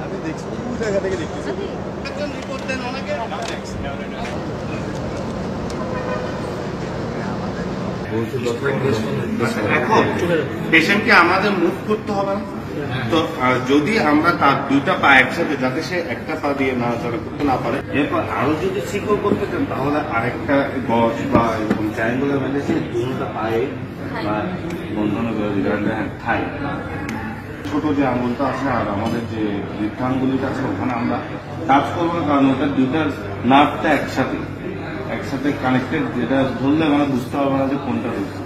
আমি দেখছি ওই জায়গা থেকে দেখতেছি একজন রিপোর্ট দেন ওনাকে এখন পেশেন্টকে আমাদের মুভ করতে হবে না তো যদি আমরা তার দুইটা পা একসাথে যাতে সে একটা পা দিয়ে নাড়াচাড়া করতে না পারে এরপর আরো যদি শিকল করতে চান তাহলে আরেকটা গজ বা এরকম ট্রায়াঙ্গুলার বেঁধে সে দুটা পায়ে বা বন্ধন থাই ছোট যে আঙুলটা আছে আর আমাদের যে বৃদ্ধাঙ্গুলিটা আছে ওখানে আমরা টাচ করবো না কারণ ওটার দুইটার নার্ভটা একসাথে কানেক্টেড যেটা ধরলে মানে বুঝতে পারবে না যে কোনটা রয়েছে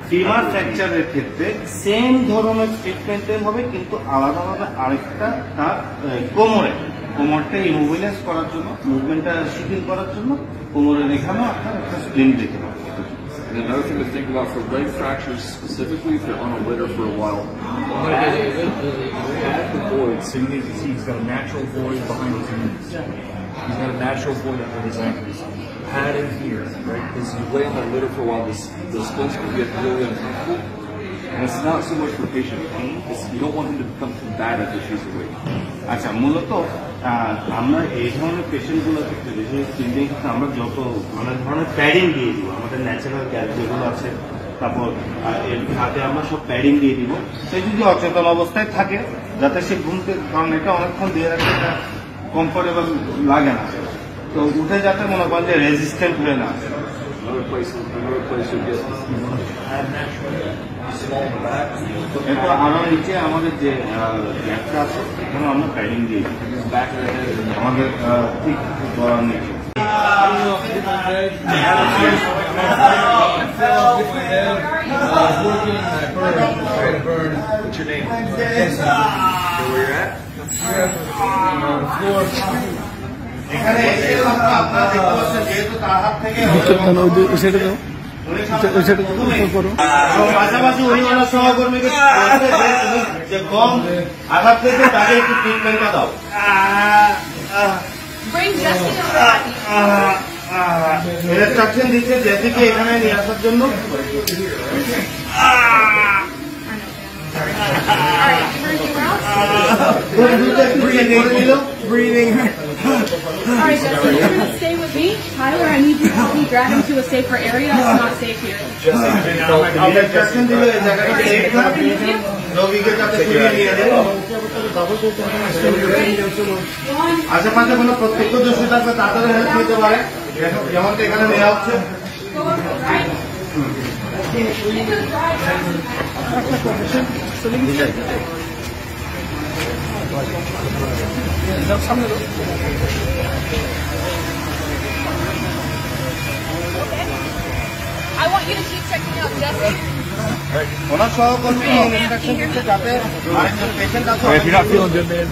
ফিমার ফ্র্যাকচারের ক্ষেত্রে সেম ধরনের ট্রিটমেন্টের হবে কিন্তু আলাদাভাবে আরেকটা তার কোমরটা ইমোবিলাইজ করার জন্য মুভমেন্টটা শিথিল করার জন্য কোমরের এখানেও আপনার একটা স্প্লিন দিতে হবে And another thing to think about for leg fractures specifically, if they're on a litter for a while, at the void, so you need to see he's got a natural void behind his knees. He's got a natural void under his ankles. Pad in here, right? Because you lay on that litter for a while, the splints can get really uncomfortable. And it's not so much for patient pain, it's you don't want him to become combative if he's awake. আচ্ছা মূলত আমরা এই ধরনের পেশেন্টগুলোর ক্ষেত্রে বিশেষ তিনদিন ক্ষেত্রে আমরা যত অনেক ধরনের প্যাডিং দিয়ে দিব আমাদের ন্যাচারাল গ্যাস যেগুলো আছে তারপর এর হাতে আমরা সব প্যাডিং দিয়ে দিব সে যদি অচেতন অবস্থায় থাকে যাতে সে ঘুমতে কারণ এটা অনেকক্ষণ দিয়ে রাখলে এটা কমফোর্টেবল লাগে না তো উঠে যাতে মনে করেন যে রেজিস্ট্যান্ট হয়ে না এরপর আরো নিচে আমাদের যে গ্যাপটা আছে এখানে আমরা প্যাডিং দিয়ে আমাদের ঠিক গড়ার নিচে What's your name? Where you're at? এখানে এসে আপনারা দেখতে পাচ্ছেন যেহেতু তার হাত থেকে পাশাপাশি উনি ওনার সহকর্মীকে যে কম আঘাত থেকে তাকে একটু ট্রিটমেন্টটা দাও ইনস্ট্রাকশন দিচ্ছে জেসিকে এখানে নিয়ে আসার জন্য Breathing. All right, Jesse, you're going to stay with me. Tyler, I need you to help me grab him to a safer area. It's not safe here. আশেপাশে কোনো প্রত্যক্ষদর্শী থাকবে তাদের হেল্প নিতে পারে যেমন এখানে নেওয়া হচ্ছে I want you to keep checking out Jesse. ওনার সহকর্মী ইনস্ট্রাকশন দিচ্ছে যাতে আরেকজন পেশেন্ট আছে If you're not feeling good, man,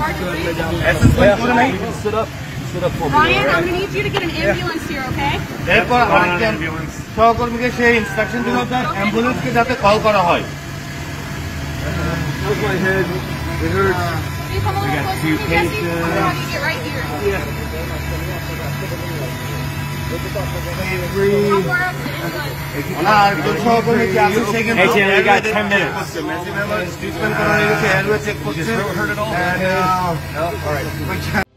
assessment করে নাই sit up. Sit up for me. Ryan, I'm going to need you to get an ambulance here, okay? এরপর আরেকজন সহকর্মীকে সেই ইনস্ট্রাকশন দিল যে অ্যাম্বুলেন্সকে যাতে কল করা হয় How's my head? It hurts. Can you come a little closer to me, Jesse? I'm going to want you to get right here. How far up is it? ওনার আরেকজন সহকর্মীকে আছে সে কিন্তু we got 10 minutes. ট্রিটমেন্ট করা হয়ে গেছে airway check করছে Hurt at all? all right